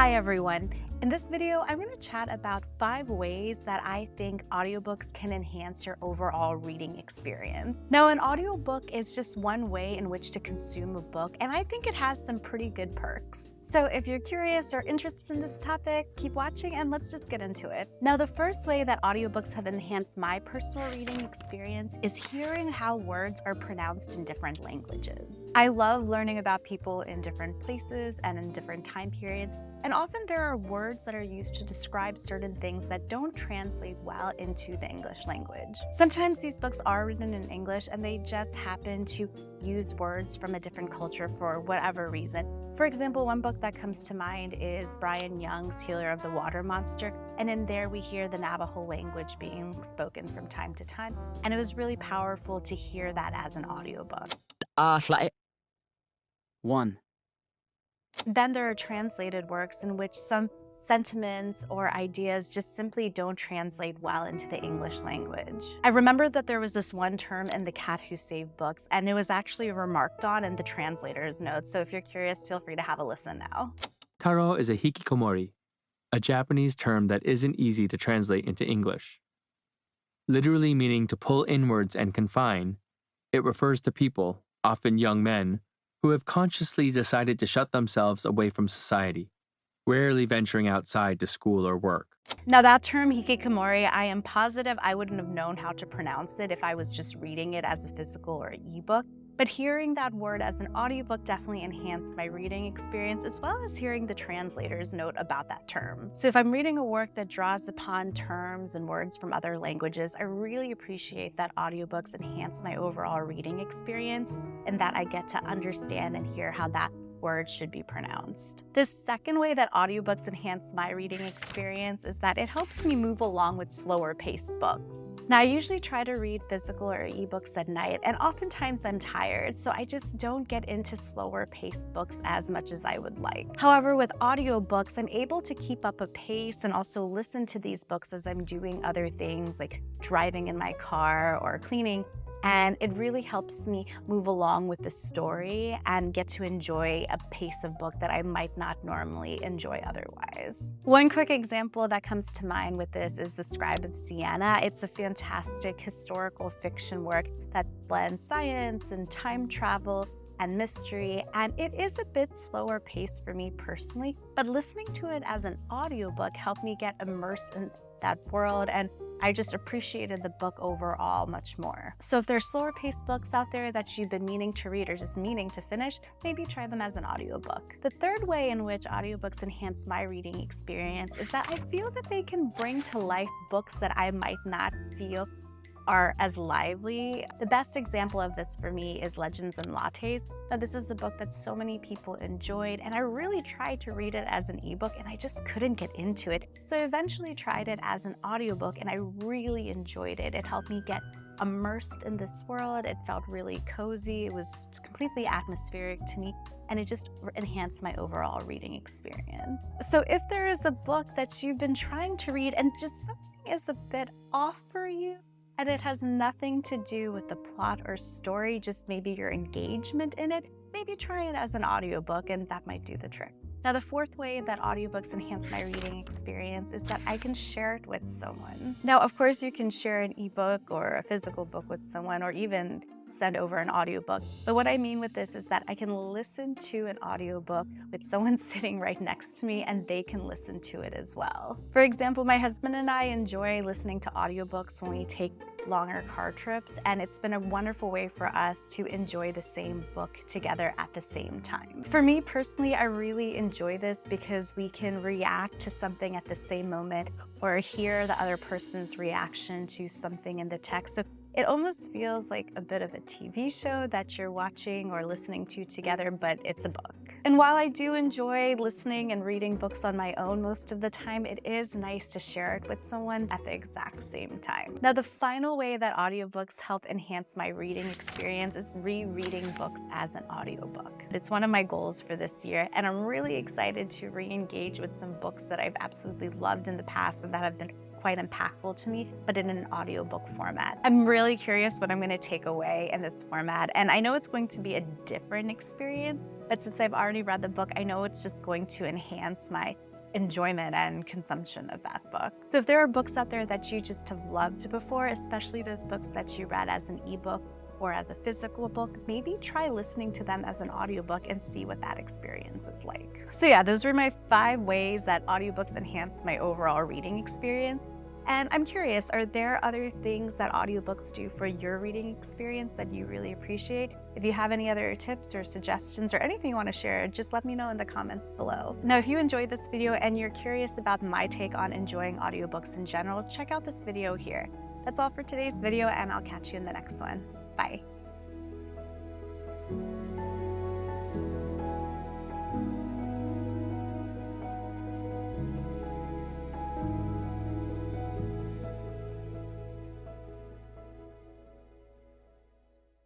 Hi everyone. In this video, I'm going to chat about 5 ways that I think audiobooks can enhance your overall reading experience. Now, an audiobook is just one way in which to consume a book, and I think it has some pretty good perks. So if you're curious or interested in this topic, keep watching and let's just get into it. Now, the first way that audiobooks have enhanced my personal reading experience is hearing how words are pronounced in different languages. I love learning about people in different places and in different time periods, and often there are words that are used to describe certain things that don't translate well into the English language. Sometimes these books are written in English and they just happen to use words from a different culture for whatever reason. For example, one book that comes to mind is Brian Young's Healer of the Water Monster, and in there we hear the Navajo language being spoken from time to time, and it was really powerful to hear that as an audiobook. Lae. 1. Then there are translated works in which some sentiments or ideas just simply don't translate well into the English language. I remember that there was this one term in The Cat Who Saved Books, and it was actually remarked on in the translator's notes, so if you're curious, feel free to have a listen now. Taro is a hikikomori, a Japanese term that isn't easy to translate into English. Literally meaning to pull inwards and confine, it refers to people, often young men, who have consciously decided to shut themselves away from society, rarely venturing outside to school or work. Now that term, hikikomori, I am positive I wouldn't have known how to pronounce it if I was just reading it as a physical or ebook, but hearing that word as an audiobook definitely enhanced my reading experience, as well as hearing the translator's note about that term. So if I'm reading a work that draws upon terms and words from other languages, I really appreciate that audiobooks enhance my overall reading experience and that I get to understand and hear how that word should be pronounced. The second way that audiobooks enhance my reading experience is that it helps me move along with slower paced books. Now, I usually try to read physical or ebooks at night, and oftentimes I'm tired, so I just don't get into slower paced books as much as I would like. However, with audiobooks, I'm able to keep up a pace and also listen to these books as I'm doing other things like driving in my car or cleaning. And it really helps me move along with the story and get to enjoy a pace of book that I might not normally enjoy otherwise. One quick example that comes to mind with this is The Scribe of Siena. It's a fantastic historical fiction work that blends science and time travel and mystery, and it is a bit slower paced for me personally, but listening to it as an audiobook helped me get immersed in that world, and I just appreciated the book overall much more. So if there's slower paced books out there that you've been meaning to read or just meaning to finish, maybe try them as an audiobook. The third way in which audiobooks enhance my reading experience is that I feel that they can bring to life books that I might not feel are as lively. The best example of this for me is Legends and Lattes. Now, this is the book that so many people enjoyed, and I really tried to read it as an ebook and I just couldn't get into it. So I eventually tried it as an audiobook and I really enjoyed it. It helped me get immersed in this world. It felt really cozy. It was completely atmospheric to me, and it just enhanced my overall reading experience. So if there is a book that you've been trying to read and just something is a bit off for you, and it has nothing to do with the plot or story, just maybe your engagement in it, maybe try it as an audiobook and that might do the trick. Now, the fourth way that audiobooks enhance my reading experience is that I can share it with someone. Now, of course, you can share an ebook or a physical book with someone, or even send over an audiobook. But what I mean with this is that I can listen to an audiobook with someone sitting right next to me and they can listen to it as well. For example, my husband and I enjoy listening to audiobooks when we take longer car trips, and it's been a wonderful way for us to enjoy the same book together at the same time. For me personally, I really enjoy this because we can react to something at the same moment or hear the other person's reaction to something in the text. So it almost feels like a bit of a TV show that you're watching or listening to together, but it's a book. And while I do enjoy listening and reading books on my own most of the time, it is nice to share it with someone at the exact same time. Now, the final way that audiobooks help enhance my reading experience is rereading books as an audiobook. It's one of my goals for this year, and I'm really excited to re-engage with some books that I've absolutely loved in the past and that have been quite impactful to me, but in an audiobook format. I'm really curious what I'm going to take away in this format, and I know it's going to be a different experience, but since I've already read the book, I know it's just going to enhance my enjoyment and consumption of that book. So if there are books out there that you just have loved before, especially those books that you read as an ebook or as a physical book, maybe try listening to them as an audiobook and see what that experience is like. So yeah, those were my 5 ways that audiobooks enhance my overall reading experience. And I'm curious, are there other things that audiobooks do for your reading experience that you really appreciate? If you have any other tips or suggestions or anything you want to share, just let me know in the comments below. Now, if you enjoyed this video and you're curious about my take on enjoying audiobooks in general, check out this video here. That's all for today's video, and I'll catch you in the next one. Bye.